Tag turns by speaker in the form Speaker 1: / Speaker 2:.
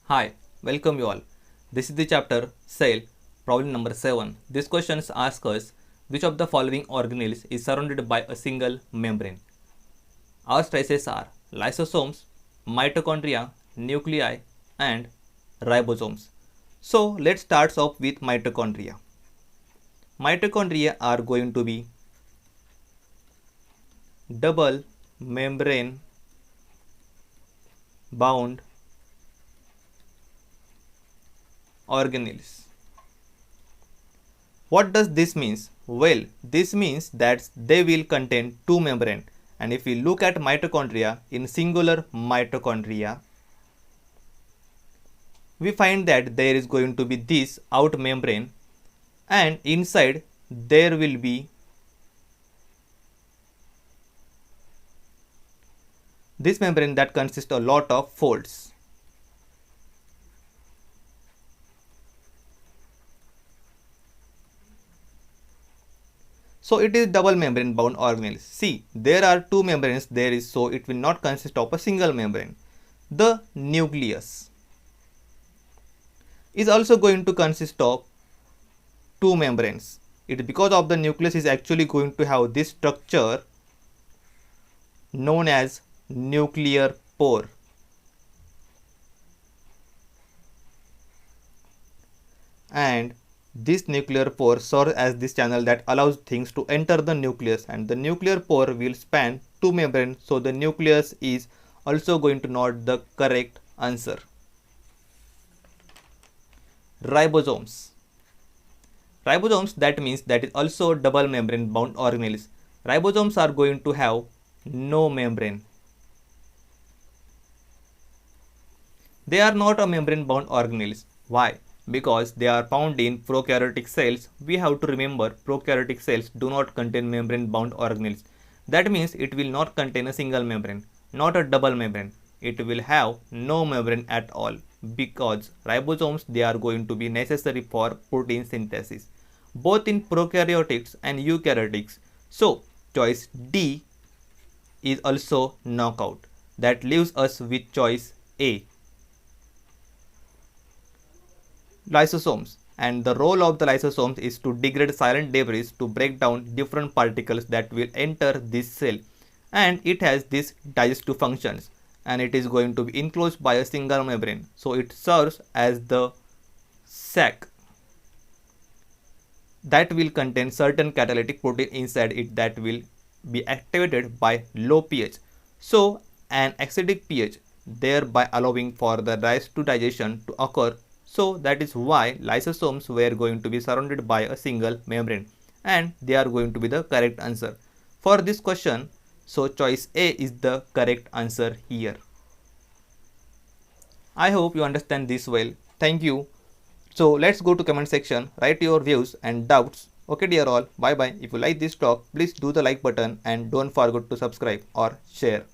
Speaker 1: Hi, welcome you all. This is the chapter Cell, problem number 7. This question asks us which of the following organelles is surrounded by a single membrane. Our choices are lysosomes, mitochondria, nuclei, and ribosomes. So let's start off with mitochondria. Mitochondria are going to be double membrane bound organelles. What does this mean? Well, this means that they will contain two membranes. And if we look at mitochondria in singular mitochondria, we find that there is going to be this out membrane, and inside there will be this membrane that consists a lot of folds. So it is double membrane bound organelles. See, there are two membranes there is, so it will not consist of a single membrane. The nucleus is also going to consist of two membranes. It is because of the nucleus is actually going to have this structure known as nuclear pore. And this nuclear pore serves as this channel that allows things to enter the nucleus, and the nuclear pore will span two membranes, so the nucleus is also going to not the correct answer. Ribosomes. Ribosomes, that means that is also double membrane bound organelles. Ribosomes are going to have no membrane. They are not a membrane bound organelles. Why? Because they are found in prokaryotic cells. We have to remember prokaryotic cells do not contain membrane bound organelles. That means it will not contain a single membrane, not a double membrane. It will have no membrane at all, because ribosomes, they are going to be necessary for protein synthesis both in prokaryotics and eukaryotics. So choice D is also knockout. That leaves us with choice A. Lysosomes, and the role of the lysosomes is to degrade silent debris to break down different particles that will enter this cell, and it has these digestive functions, and it is going to be enclosed by a single membrane, so it serves as the sac that will contain certain catalytic protein inside it that will be activated by low pH, so an acidic pH, thereby allowing for the rise to digestion to occur. So that is why lysosomes were going to be surrounded by a single membrane, and they are going to be the correct answer for this question. So choice A is the correct answer here. I hope you understand this well. Thank you. So let's go to comment section, write your views and doubts. Okay dear all, bye bye. If you like this talk, please do the like button and don't forget to subscribe or share.